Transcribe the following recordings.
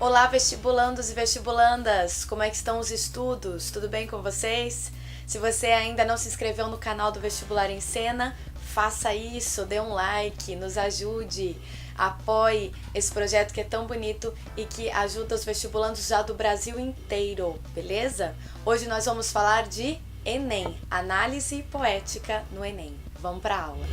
Olá, vestibulandos e vestibulandas! Como é que estão os estudos? Tudo bem com vocês? Se você ainda não se inscreveu no canal do Vestibular em Cena, faça isso, dê um like, nos ajude, apoie esse projeto que é tão bonito e que ajuda os vestibulandos já do Brasil inteiro, beleza? Hoje nós vamos falar de Enem, análise poética no Enem. Vamos para a aula.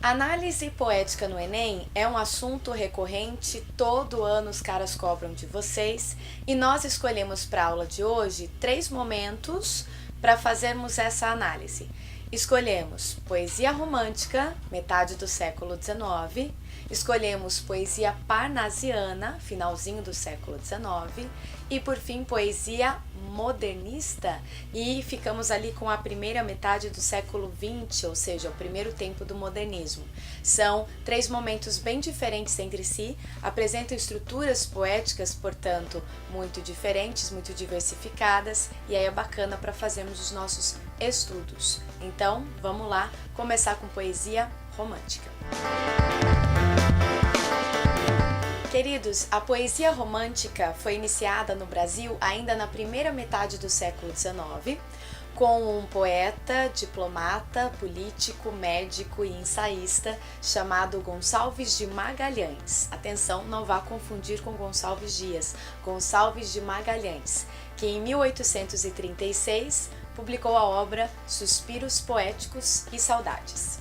Análise poética no Enem é um assunto recorrente, todo ano os caras cobram de vocês e nós escolhemos para a aula de hoje 3 momentos para fazermos essa análise. Escolhemos poesia romântica, metade do século XIX, escolhemos poesia parnasiana, finalzinho do século XIX, e por fim poesia modernista, e ficamos ali com a primeira metade do século XX, ou seja, o primeiro tempo do modernismo. São 3 momentos bem diferentes entre si, apresentam estruturas poéticas, portanto, muito diferentes, muito diversificadas, e aí é bacana para fazermos os nossos estudos. Então, vamos lá começar com poesia romântica. Queridos, a poesia romântica foi iniciada no Brasil ainda na primeira metade do século XIX, com um poeta, diplomata, político, médico e ensaísta chamado Gonçalves de Magalhães. Atenção, não vá confundir com Gonçalves Dias, Gonçalves de Magalhães, que em 1836 publicou a obra Suspiros Poéticos e Saudades.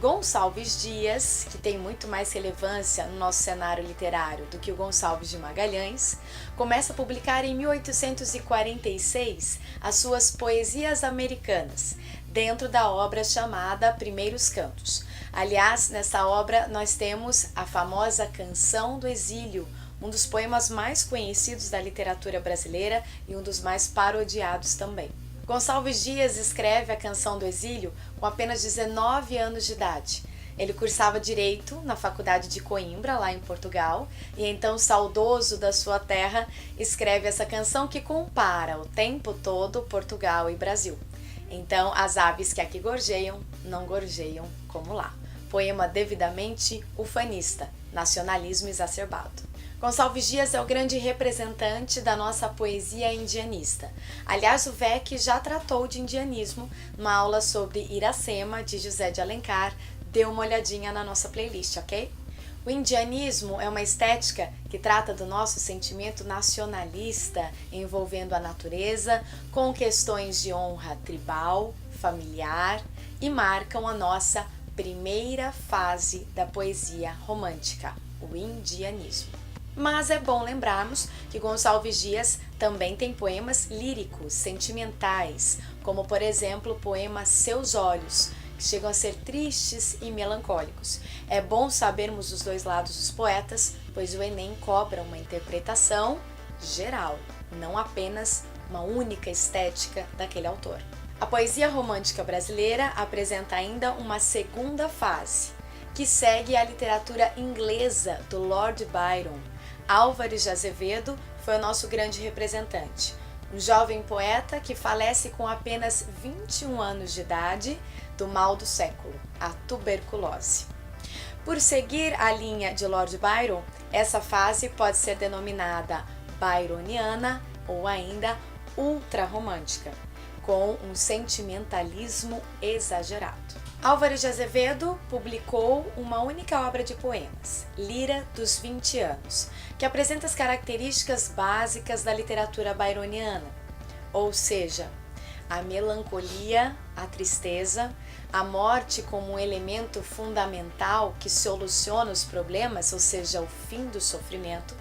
Gonçalves Dias, que tem muito mais relevância no nosso cenário literário do que o Gonçalves de Magalhães, começa a publicar em 1846 as suas poesias americanas, dentro da obra chamada Primeiros Cantos. Aliás, nessa obra nós temos a famosa Canção do Exílio, um dos poemas mais conhecidos da literatura brasileira e um dos mais parodiados também. Gonçalves Dias escreve a Canção do Exílio com apenas 19 anos de idade. Ele cursava Direito na Faculdade de Coimbra, lá em Portugal, e então, saudoso da sua terra, escreve essa canção que compara o tempo todo Portugal e Brasil. Então, as aves que aqui gorjeiam, não gorjeiam como lá. Poema devidamente ufanista, nacionalismo exacerbado. Gonçalves Dias é o grande representante da nossa poesia indianista. Aliás, o VEC já tratou de indianismo numa aula sobre Iracema, de José de Alencar. Dê uma olhadinha na nossa playlist, ok? O indianismo é uma estética que trata do nosso sentimento nacionalista, envolvendo a natureza, com questões de honra tribal, familiar, e marcam a nossa primeira fase da poesia romântica, o indianismo. Mas é bom lembrarmos que Gonçalves Dias também tem poemas líricos, sentimentais, como por exemplo o poema Seus Olhos, que chegam a ser tristes e melancólicos. É bom sabermos os dois lados dos poetas, pois o Enem cobra uma interpretação geral, não apenas uma única estética daquele autor. A poesia romântica brasileira apresenta ainda uma segunda fase, que segue a literatura inglesa do Lord Byron. Álvares de Azevedo foi o nosso grande representante, um jovem poeta que falece com apenas 21 anos de idade do mal do século, a tuberculose. Por seguir a linha de Lord Byron, essa fase pode ser denominada byroniana ou ainda ultrarromântica, com um sentimentalismo exagerado. Álvares de Azevedo publicou uma única obra de poemas, Lira dos 20 Anos, que apresenta as características básicas da literatura byroniana, ou seja, a melancolia, a tristeza, a morte como um elemento fundamental que soluciona os problemas, ou seja, o fim do sofrimento,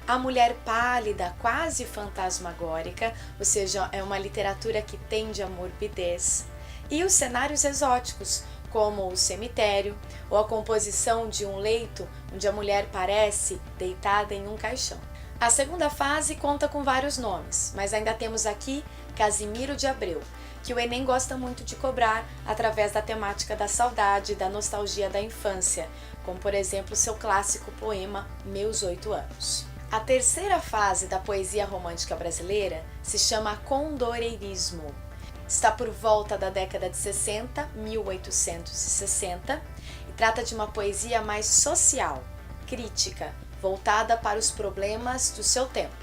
a mulher pálida, quase fantasmagórica, ou seja, é uma literatura que tende à morbidez, e os cenários exóticos, como o cemitério ou a composição de um leito onde a mulher parece deitada em um caixão. A segunda fase conta com vários nomes, mas ainda temos aqui Casimiro de Abreu, que o Enem gosta muito de cobrar através da temática da saudade e da nostalgia da infância, como por exemplo seu clássico poema Meus 8 Anos. A terceira fase da poesia romântica brasileira se chama condoreirismo. Está por volta da década de 60, 1860, e Trata de uma poesia mais social, crítica, voltada para os problemas do seu tempo.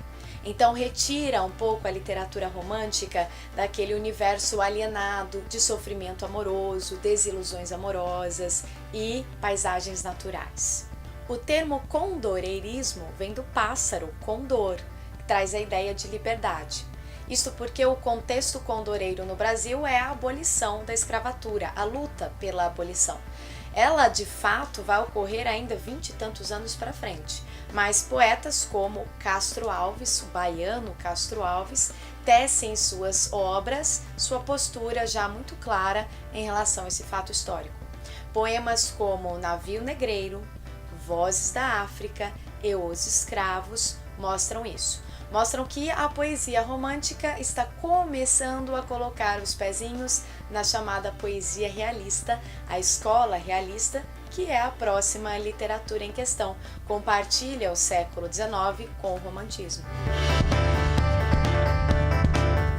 Então retira um pouco a literatura romântica daquele universo alienado de sofrimento amoroso, desilusões amorosas e paisagens naturais. O termo condoreirismo vem do pássaro condor, que traz a ideia de liberdade. Isto porque o contexto condoreiro no Brasil é a abolição da escravatura, a luta pela abolição. Ela, de fato, vai ocorrer ainda 20 e tantos anos para frente, mas poetas como Castro Alves, o baiano Castro Alves, tecem em suas obras sua postura já muito clara em relação a esse fato histórico. Poemas como Navio Negreiro, Vozes da África e Os Escravos mostram isso. Mostram que a poesia romântica está começando a colocar os pezinhos na chamada poesia realista, a escola realista, que é a próxima literatura em questão. Compartilha o século XIX com o romantismo.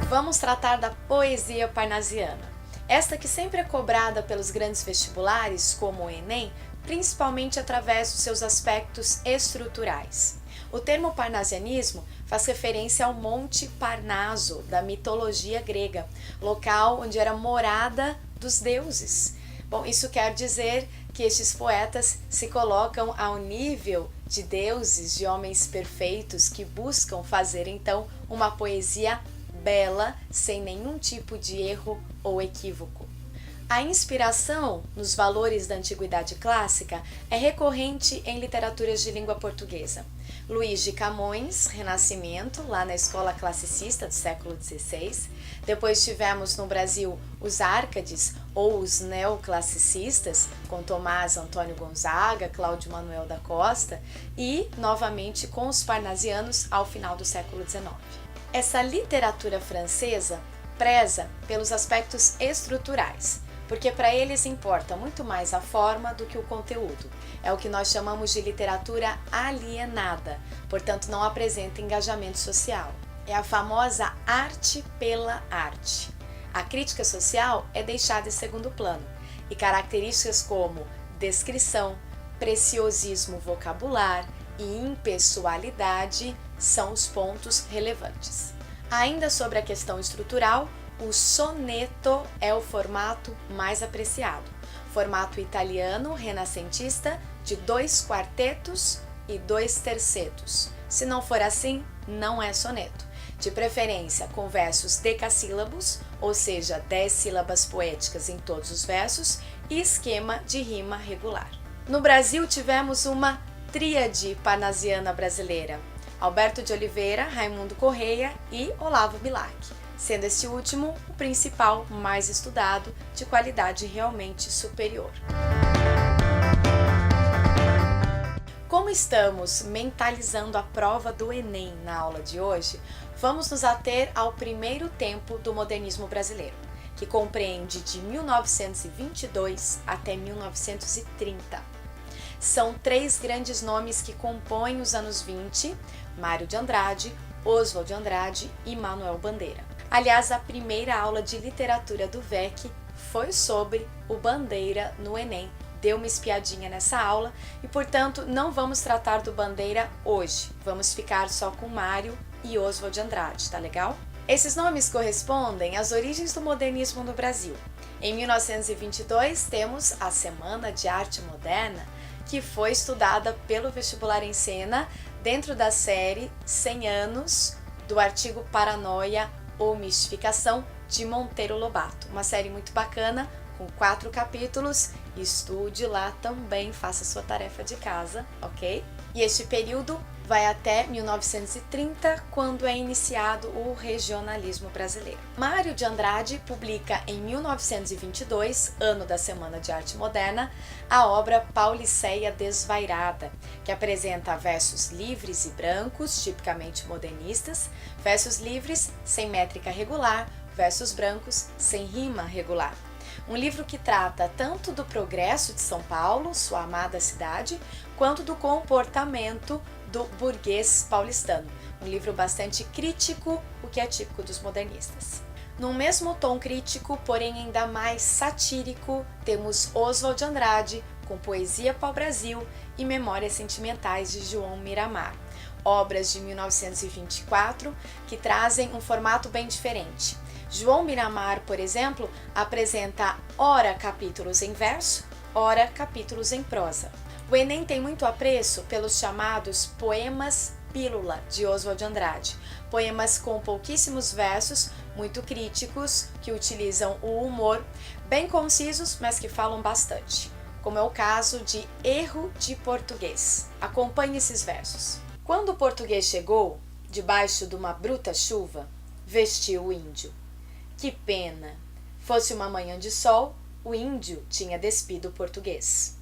Vamos tratar da poesia parnasiana. Esta que sempre é cobrada pelos grandes vestibulares, como o Enem, principalmente através dos seus aspectos estruturais. O termo parnasianismo faz referência ao Monte Parnaso, da mitologia grega, local onde era morada dos deuses. Bom, isso quer dizer que estes poetas se colocam ao nível de deuses, de homens perfeitos que buscam fazer então uma poesia bela, sem nenhum tipo de erro ou equívoco. A inspiração nos valores da antiguidade clássica é recorrente em literaturas de língua portuguesa. Luís de Camões, Renascimento, lá na escola classicista do século XVI. Depois tivemos no Brasil os Árcades, ou os neoclassicistas, com Tomás Antônio Gonzaga, Cláudio Manuel da Costa, e, novamente, com os parnasianos ao final do século XIX. Essa literatura francesa preza pelos aspectos estruturais, porque para eles importa muito mais a forma do que o conteúdo. É o que nós chamamos de literatura alienada, portanto não apresenta engajamento social. É a famosa arte pela arte. A crítica social é deixada em segundo plano, e características como descrição, preciosismo vocabular e impessoalidade são os pontos relevantes. Ainda sobre a questão estrutural, o soneto é o formato mais apreciado. Formato italiano renascentista de 2 quartetos e 2 tercetos. Se não for assim, não é soneto. De preferência com versos decassílabos, ou seja, 10 sílabas poéticas em todos os versos, e esquema de rima regular. No Brasil tivemos uma tríade parnasiana brasileira: Alberto de Oliveira, Raimundo Correia e Olavo Bilac, sendo esse último o principal, mais estudado, de qualidade realmente superior. Como estamos mentalizando a prova do Enem na aula de hoje, vamos nos ater ao primeiro tempo do modernismo brasileiro, que compreende de 1922 até 1930. São 3 grandes nomes que compõem os anos 20, Mário de Andrade, Oswald de Andrade e Manuel Bandeira. Aliás, a primeira aula de literatura do VEC foi sobre o Bandeira no Enem. Deu uma espiadinha nessa aula e, portanto, não vamos tratar do Bandeira hoje. Vamos ficar só com Mário e Oswald de Andrade, tá legal? Esses nomes correspondem às origens do modernismo no Brasil. Em 1922, temos a Semana de Arte Moderna, que foi estudada pelo Vestibular em Cena dentro da série 100 anos do artigo Paranoia ou Mistificação de Monteiro Lobato. Uma série muito bacana, com 4 capítulos. Estude lá também, faça sua tarefa de casa, ok? E este período vai até 1930, quando é iniciado o regionalismo brasileiro. Mário de Andrade publica em 1922, ano da Semana de Arte Moderna, a obra Pauliceia Desvairada, que apresenta versos livres e brancos, tipicamente modernistas, versos livres sem métrica regular, versos brancos sem rima regular. Um livro que trata tanto do progresso de São Paulo, sua amada cidade, quanto do comportamento do burguês paulistano. Um livro bastante crítico, o que é típico dos modernistas. No mesmo tom crítico, porém ainda mais satírico, temos Oswald de Andrade com Poesia Pau-Brasil e Memórias Sentimentais de João Miramar, obras de 1924 que trazem um formato bem diferente. João Miramar, por exemplo, apresenta ora capítulos em verso, ora capítulos em prosa. O Enem tem muito apreço pelos chamados poemas pílula de Oswald de Andrade, poemas com pouquíssimos versos, muito críticos, que utilizam o humor, bem concisos, mas que falam bastante, como é o caso de Erro de Português. Acompanhe esses versos. Quando o português chegou, debaixo de uma bruta chuva, vestiu o índio. Que pena! Fosse uma manhã de sol, o índio tinha despido o português.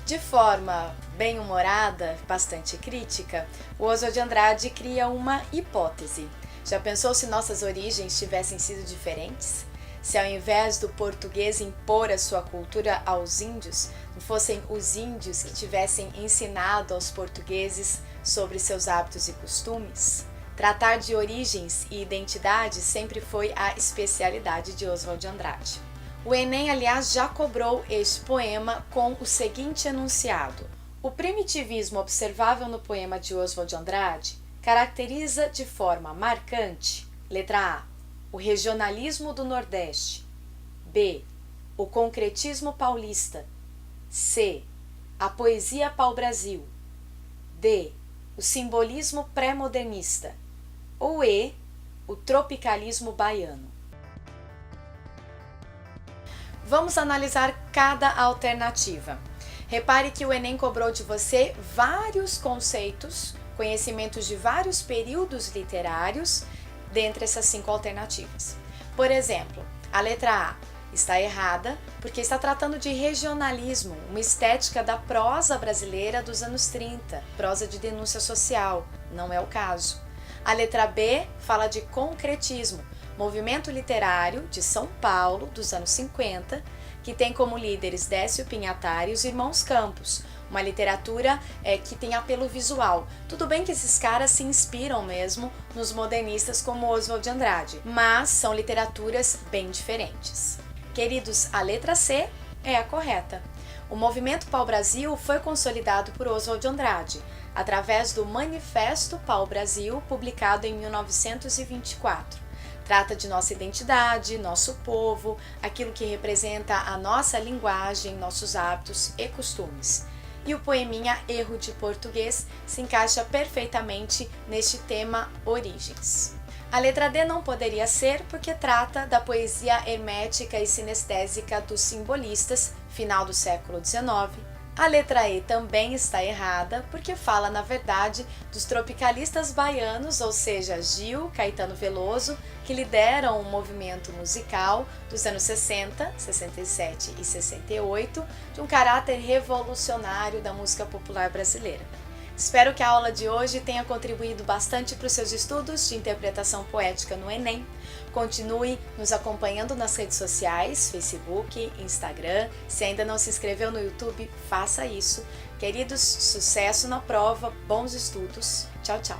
De forma bem-humorada, bastante crítica, o Oswald de Andrade cria uma hipótese. Já pensou se nossas origens tivessem sido diferentes? Se ao invés do português impor a sua cultura aos índios, não fossem os índios que tivessem ensinado aos portugueses sobre seus hábitos e costumes? Tratar de origens e identidade sempre foi a especialidade de Oswald de Andrade. O Enem, aliás, já cobrou este poema com o seguinte enunciado: o primitivismo observável no poema de Oswald de Andrade caracteriza de forma marcante, letra A, o regionalismo do Nordeste, B, o concretismo paulista, C, a poesia pau-brasil, D, o simbolismo pré-modernista, ou E, o tropicalismo baiano. Vamos analisar cada alternativa. Repare que o Enem cobrou de você vários conceitos, conhecimentos de vários períodos literários, dentre essas 5 alternativas. Por exemplo, a letra A está errada porque está tratando de regionalismo, uma estética da prosa brasileira dos anos 30, prosa de denúncia social, não é o caso. A letra B fala de concretismo, movimento literário de São Paulo dos anos 50, que tem como líderes Décio Pinhatari e os Irmãos Campos, uma literatura que tem apelo visual. Tudo bem que esses caras se inspiram mesmo nos modernistas como Oswald de Andrade, mas são literaturas bem diferentes. Queridos, a letra C é a correta. O movimento Pau-Brasil foi consolidado por Oswald de Andrade, através do Manifesto Pau-Brasil, publicado em 1924. Trata de nossa identidade, nosso povo, aquilo que representa a nossa linguagem, nossos hábitos e costumes. E o poeminha Erro de Português se encaixa perfeitamente neste tema origens. A letra D não poderia ser porque trata da poesia hermética e sinestésica dos simbolistas, final do século XIX. A letra E também está errada porque fala, na verdade, dos tropicalistas baianos, ou seja, Gil, Caetano Veloso, que lideram o movimento musical dos anos 60, 67 e 68, de um caráter revolucionário da música popular brasileira. Espero que a aula de hoje tenha contribuído bastante para os seus estudos de interpretação poética no Enem. Continue nos acompanhando nas redes sociais, Facebook, Instagram. Se ainda não se inscreveu no YouTube, faça isso. Queridos, sucesso na prova, bons estudos. Tchau, tchau!